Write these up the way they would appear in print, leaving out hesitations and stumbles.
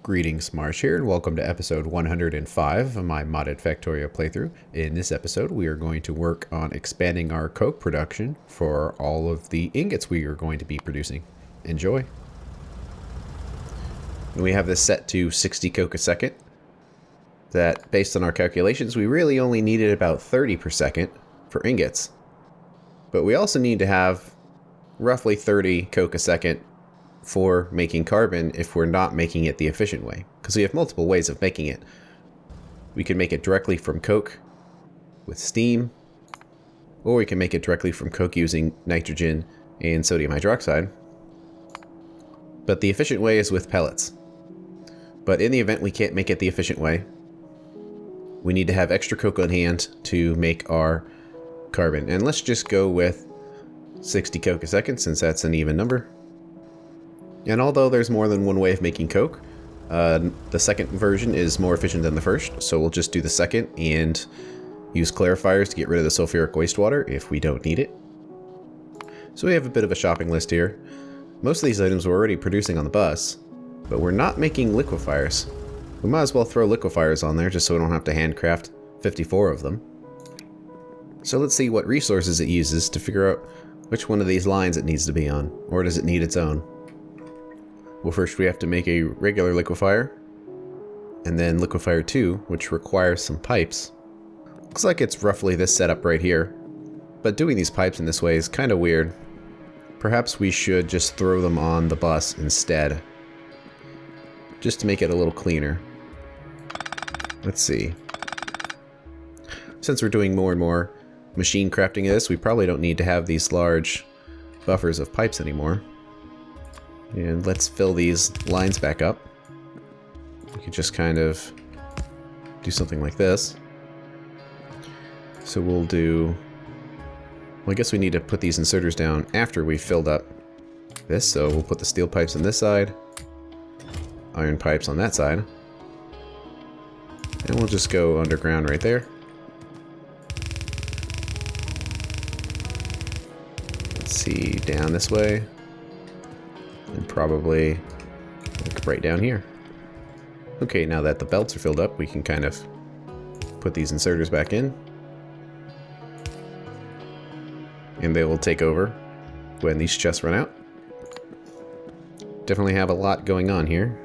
Greetings, Marsh here, and welcome to episode 105 of my modded Factorio playthrough. In this episode, we are going to work on expanding our coke production for all of the ingots we are going to be producing. Enjoy! We have this set to 60 coke a second. That, based on our calculations, we really only needed about 30 per second for ingots. But we also need to have roughly 30 coke a second for making carbon if we're not making it the efficient way, because we have multiple ways of making it. We can make it directly from coke with steam, or we can make it directly from coke using nitrogen and sodium hydroxide. But the efficient way is with pellets. But in the event we can't make it the efficient way, we need to have extra coke on hand to make our carbon. And let's just go with 60 coke a second, since that's an even number. And although there's more than one way of making coke, the second version is more efficient than the first, so we'll just do the second and use clarifiers to get rid of the sulfuric wastewater if we don't need it. So we have a bit of a shopping list here. Most of these items we're already producing on the bus, but we're not making liquefiers. We might as well throw liquefiers on there just so we don't have to handcraft 54 of them. So let's see what resources it uses to figure out which one of these lines it needs to be on, or does it need its own? Well, first we have to make a regular liquefier, and then liquefier 2, which requires some pipes. Looks like it's roughly this setup right here, but doing these pipes in this way is kind of weird. Perhaps we should just throw them on the bus instead, just to make it a little cleaner. Let's see. Since we're doing more and more machine crafting of this, we probably don't need to have these large buffers of pipes anymore. And let's fill these lines back up. We could just kind of do something like this. So we'll do... Well, I guess we need to put these inserters down after we've filled up this. So we'll put the steel pipes on this side, iron pipes on that side. And we'll just go underground right there. Let's see, down this way. And probably like right down here. Okay, now that the belts are filled up, we can kind of put these inserters back in. And they will take over when these chests run out. Definitely have a lot going on here.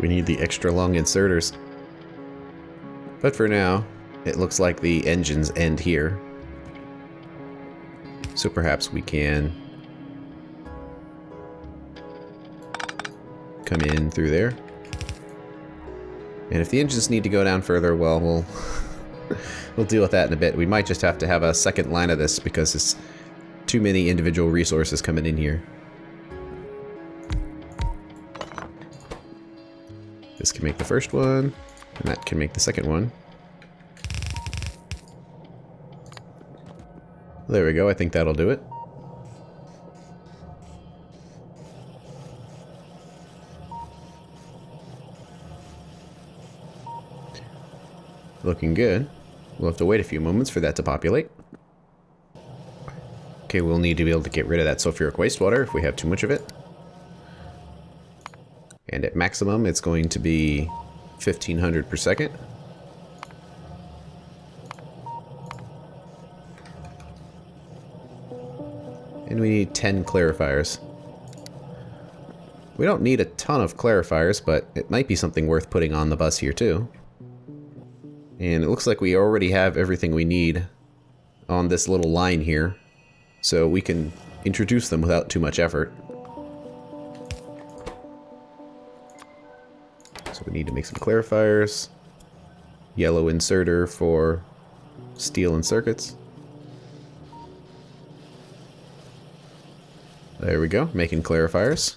We need the extra long inserters. But for now, it looks like the engines end here. So perhaps we can come in through there. And if the engines need to go down further, well, we'll deal with that in a bit. We might just have to have a second line of this because it's too many individual resources coming in here. This can make the first one, and that can make the second one. There we go, I think that'll do it. Looking good. We'll have to wait a few moments for that to populate. Okay, we'll need to be able to get rid of that sulfuric wastewater if we have too much of it. And at maximum, it's going to be 1500 per second. And we need 10 clarifiers. We don't need a ton of clarifiers, but it might be something worth putting on the bus here too. And it looks like we already have everything we need on this little line here, so we can introduce them without too much effort. So we need to make some clarifiers. Yellow inserter for steel and circuits. There we go, making clarifiers.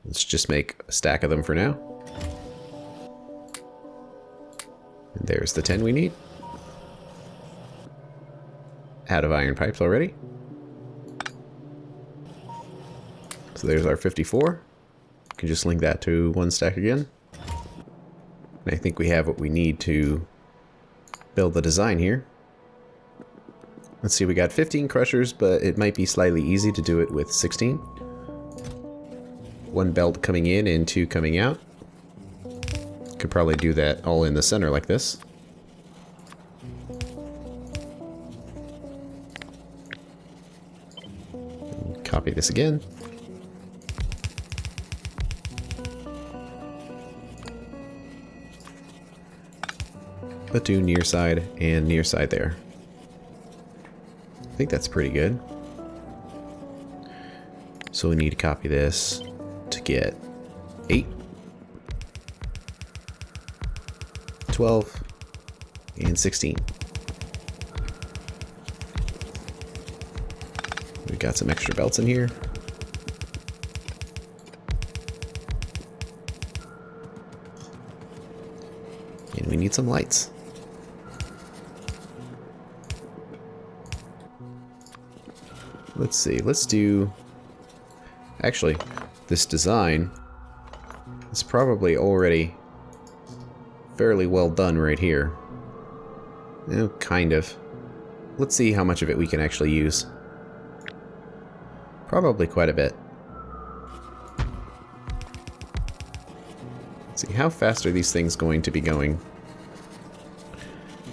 Let's just make a stack of them for now. And there's the 10 we need. Out of iron pipes already. So there's our 54. We can just link that to one stack again. And I think we have what we need to build the design here. Let's see, we got 15 crushers, but it might be slightly easy to do it with 16. One belt coming in and two coming out. Could probably do that all in the center like this. Copy this again. But do near side and near side there. I think that's pretty good. So we need to copy this to get 8, 12, and 16. We've got some extra belts in here. And we need some lights. Let's see, let's do... Actually, this design is probably already fairly well done right here. You know, kind of. Let's see how much of it we can actually use. Probably quite a bit. Let's see, how fast are these things going to be going?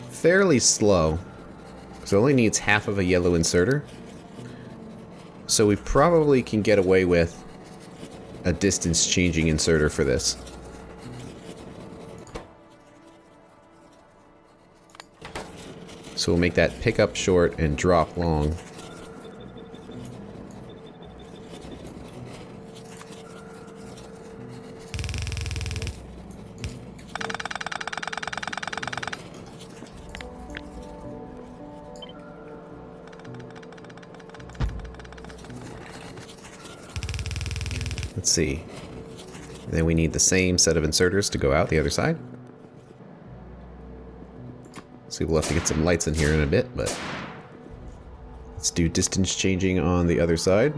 Fairly slow. So it only needs half of a yellow inserter. So we probably can get away with a distance changing inserter for this. So we'll make that pick up short and drop long. Let's see. Then we need the same set of inserters to go out the other side. So we'll have to get some lights in here in a bit, but let's do distance changing on the other side.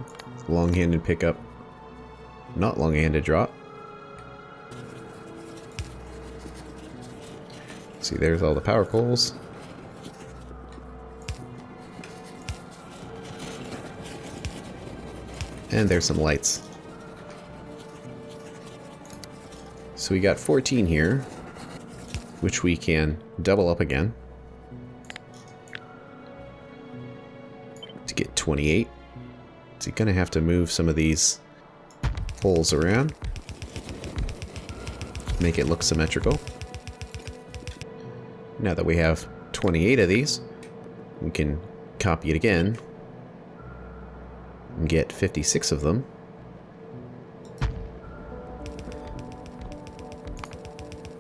Long-handed pickup, not long-handed drop. See, there's all the power poles. And there's some lights. So we got 14 here, which we can double up again to get 28. So you're gonna have to move some of these holes around, make it look symmetrical. Now that we have 28 of these, we can copy it again and get 56 of them.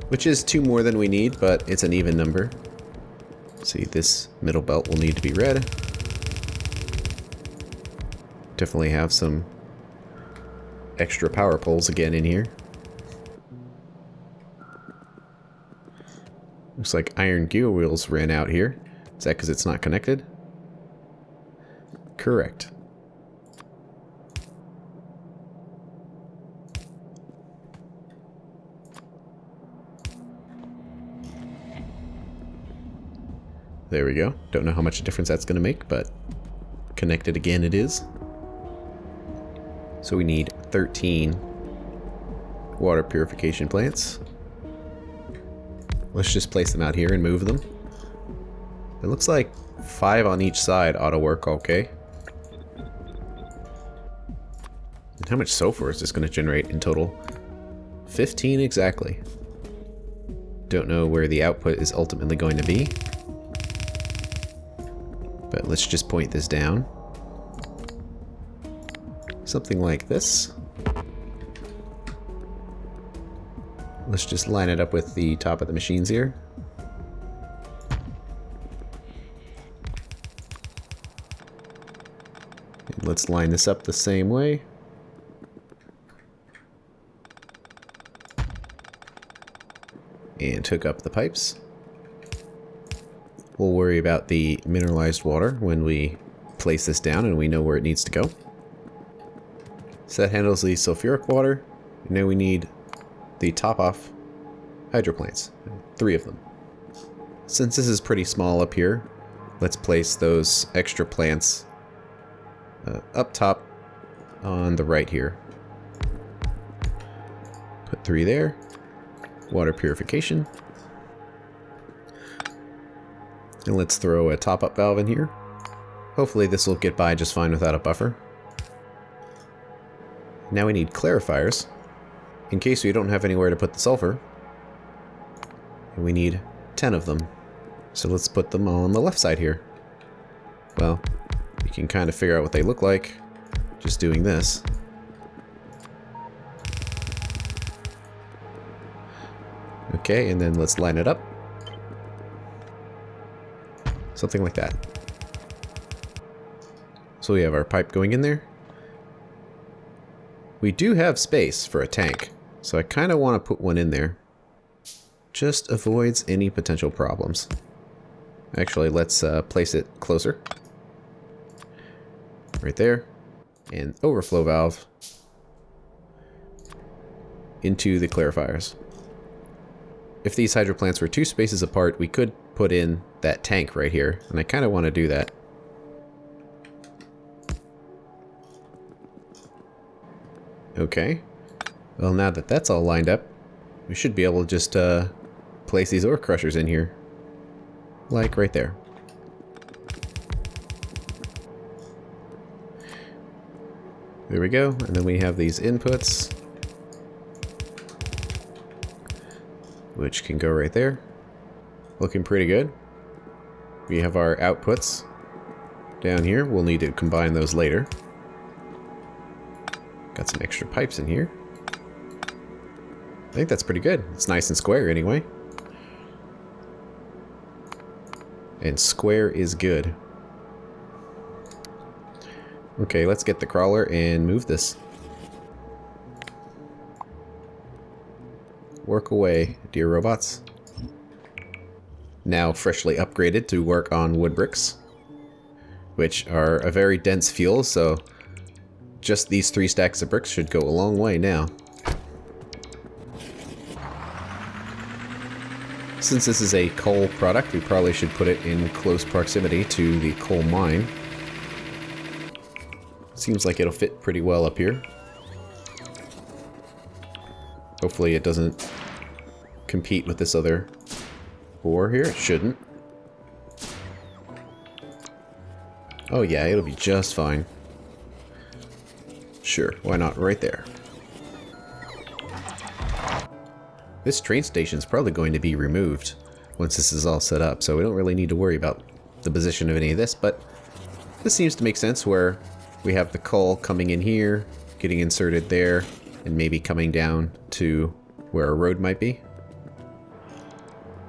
Which is 2 more than we need, but it's an even number. See, this middle belt will need to be red. Definitely have some extra power poles again in here. Looks like iron gear wheels ran out here. Is that because it's not connected? Correct. There we go. Don't know how much difference that's going to make, but connected again it is. So we need 13 water purification plants. Let's just place them out here and move them. It looks like 5 on each side ought to work okay. And how much sulfur is this going to generate in total? 15 exactly. Don't know where the output is ultimately going to be. But let's just point this down. Something like this. Let's just line it up with the top of the machines here. And let's line this up the same way. And hook up the pipes. We'll worry about the mineralized water when we place this down and we know where it needs to go. So that handles the sulfuric water. Now we need the top-off hydro plants, 3 of them. Since this is pretty small up here, let's place those extra plants up top on the right here. Put 3 there. Water purification. And let's throw a top-up valve in here. Hopefully this will get by just fine without a buffer. Now we need clarifiers, in case we don't have anywhere to put the sulfur. And we need 10 of them. So let's put them all on the left side here. Well, you can kind of figure out what they look like just doing this. Okay, and then let's line it up. Something like that. So we have our pipe going in there. We do have space for a tank, so I kind of want to put one in there. Just avoids any potential problems. Actually, let's place it closer. Right there. And overflow valve into the clarifiers. If these hydro plants were 2 spaces apart, we could put in that tank right here, and I kind of want to do that. Okay. Well, now that that's all lined up, we should be able to just place these ore crushers in here. Like right there. There we go. And then we have these inputs, which can go right there. Looking pretty good. We have our outputs down here. We'll need to combine those later. Got some extra pipes in here. I think that's pretty good. It's nice and square anyway. And square is good. Okay, let's get the crawler and move this. Work away, dear robots. Now freshly upgraded to work on wood bricks, which are a very dense fuel, so just these 3 stacks of bricks should go a long way now. Since this is a coal product, we probably should put it in close proximity to the coal mine. Seems like it'll fit pretty well up here. Hopefully it doesn't compete with this other ore here. It shouldn't. Oh yeah, it'll be just fine. Sure, why not right there? This train station is probably going to be removed once this is all set up, so we don't really need to worry about the position of any of this, but this seems to make sense where we have the coal coming in here, getting inserted there, and maybe coming down to where a road might be.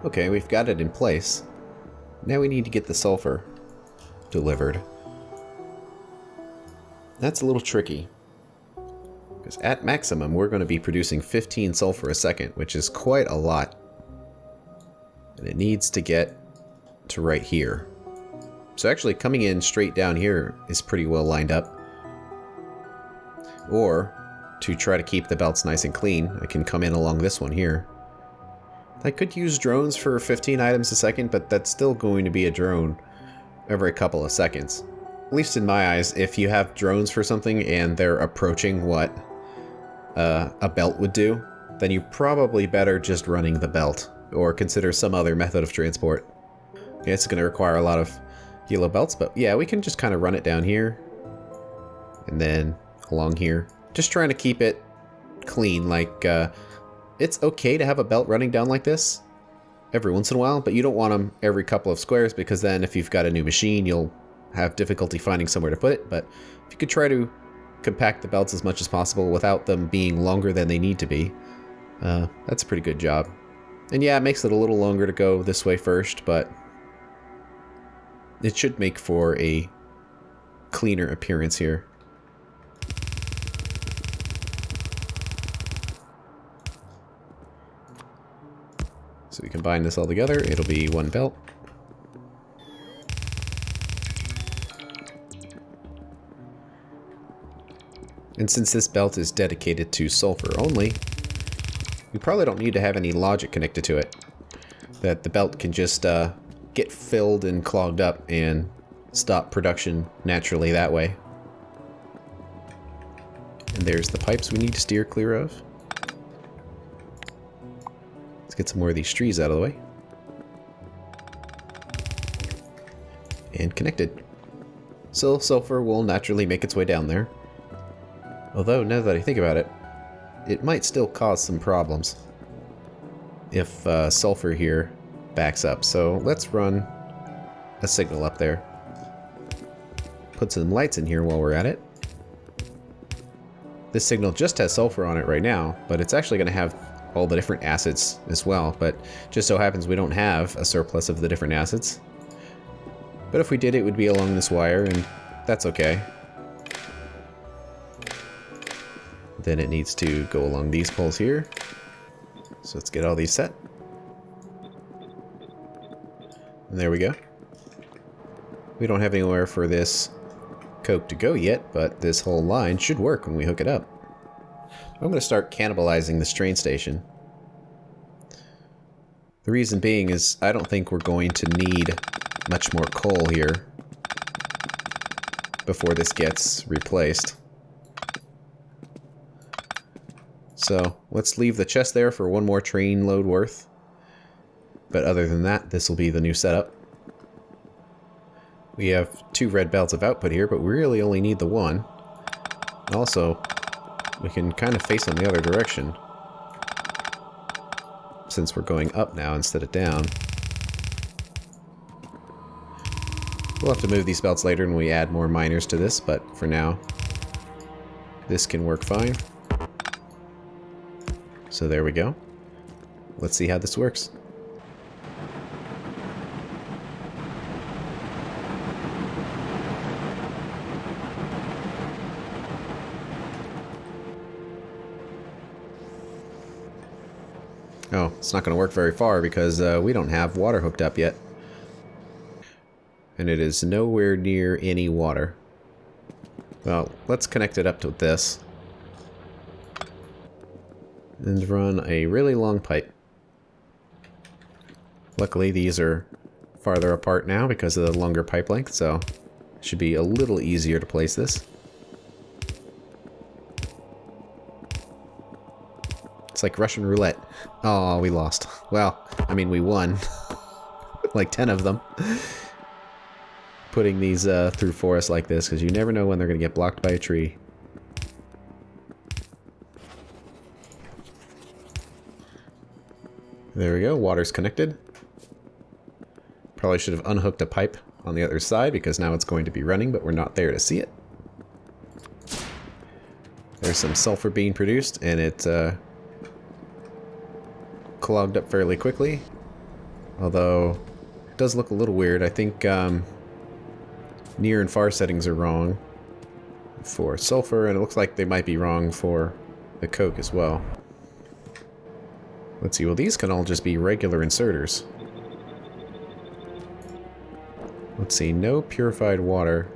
Okay, we've got it in place. Now we need to get the sulfur delivered. That's a little tricky, because at maximum we're going to be producing 15 sulfur a second, which is quite a lot. And it needs to get to right here. So actually coming in straight down here is pretty well lined up. Or, to try to keep the belts nice and clean, I can come in along this one here. I could use drones for 15 items a second, but that's still going to be a drone every couple of seconds. At least in my eyes, if you have drones for something and they're approaching what a belt would do, then you probably better just running the belt, or consider some other method of transport. Yeah, it's going to require a lot of yellow belts, but yeah, we can just kind of run it down here, and then along here. Just trying to keep it clean, like, it's okay to have a belt running down like this every once in a while, but you don't want them every couple of squares, because then if you've got a new machine, you'll have difficulty finding somewhere to put it. But if you could try to compact the belts as much as possible without them being longer than they need to be, that's a pretty good job. And yeah, it makes it a little longer to go this way first, but it should make for a cleaner appearance here. So we combine this all together, it'll be one belt. And since this belt is dedicated to sulfur only, we probably don't need to have any logic connected to it. That the belt can just get filled and clogged up and stop production naturally that way. And there's the pipes we need to steer clear of. Let's get some more of these trees out of the way. And connected. So sulfur will naturally make its way down there. Although, now that I think about it, it might still cause some problems if sulfur here backs up. So let's run a signal up there. Put some lights in here while we're at it. This signal just has sulfur on it right now, but it's actually going to have all the different acids as well. But just so happens we don't have a surplus of the different acids. But if we did, it would be along this wire, and that's okay. Then it needs to go along these poles here. So let's get all these set. And there we go. We don't have anywhere for this coke to go yet, but this whole line should work when we hook it up. I'm going to start cannibalizing this train station. The reason being is I don't think we're going to need much more coal here before this gets replaced. So let's leave the chest there for one more train load worth. But other than that, this will be the new setup. We have 2 red belts of output here, but we really only need the one. Also, we can kind of face on the other direction, since we're going up now instead of down. We'll have to move these belts later when we add more miners to this, but for now, this can work fine. So there we go. Let's see how this works. Oh, it's not going to work very far because we don't have water hooked up yet. And it is nowhere near any water. Well, let's connect it up to this. And run a really long pipe. Luckily, these are farther apart now because of the longer pipe length, so it should be a little easier to place this. It's like Russian roulette. Oh, we lost. Well, I mean, we won. Like 10 of them. Putting these through forests like this, because you never know when they're going to get blocked by a tree. There we go, water's connected. Probably should have unhooked a pipe on the other side, because now it's going to be running, but we're not there to see it. There's some sulfur being produced, and it clogged up fairly quickly. Although, it does look a little weird. I think near and far settings are wrong for sulfur, and it looks like they might be wrong for the coke as well. Let's see, well, these can all just be regular inserters. Let's see, no purified water.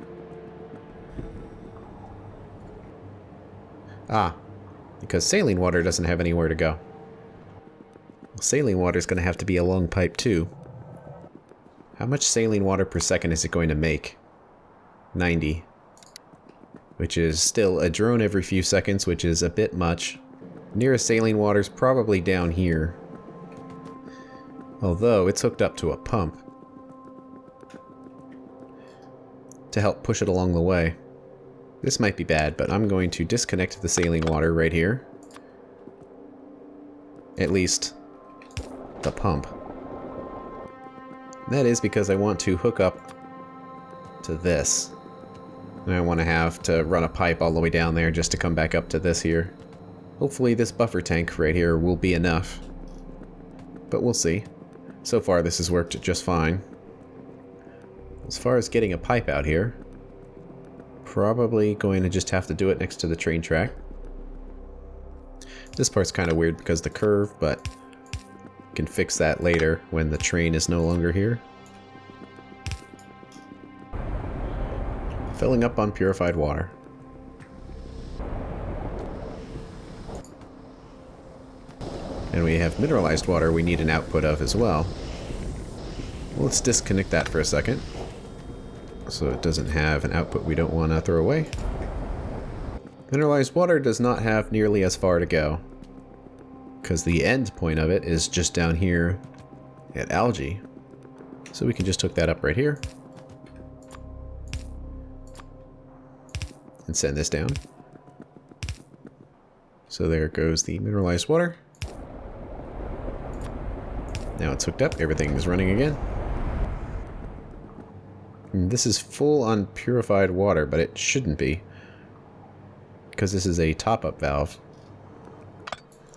Ah, because saline water doesn't have anywhere to go. Well, saline water is going to have to be a long pipe too. How much saline water per second is it going to make? 90. Which is still a drone every few seconds, which is a bit much. Nearest saline water is probably down here. Although it's hooked up to a pump to help push it along the way. This might be bad, but I'm going to disconnect the saline water right here. At least the pump. That is because I want to hook up to this. And I want to have to run a pipe all the way down there just to come back up to this here. Hopefully this buffer tank right here will be enough. But we'll see. So far this has worked just fine. As far as getting a pipe out here, probably going to just have to do it next to the train track. This part's kind of weird because of the curve, but we can fix that later when the train is no longer here. Filling up on purified water. And we have mineralized water we need an output of as well. Let's disconnect that for a second, so it doesn't have an output we don't want to throw away. Mineralized water does not have nearly as far to go, because the end point of it is just down here at algae. So we can just hook that up right here and send this down. So there goes the mineralized water. Now it's hooked up, everything is running again. And this is full on purified water, but it shouldn't be, because this is a top-up valve.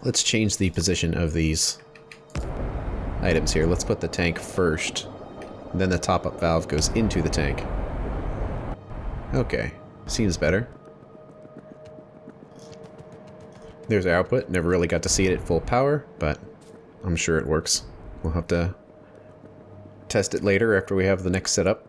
Let's change the position of these items here. Let's put the tank first, then the top-up valve goes into the tank. Okay, seems better. There's our output. Never really got to see it at full power, but I'm sure it works. We'll have to test it later after we have the next setup.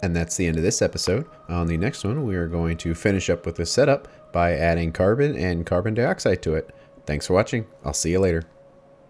And that's the end of this episode. On the next one, we are going to finish up with the setup by adding carbon and carbon dioxide to it. Thanks for watching. I'll see you later.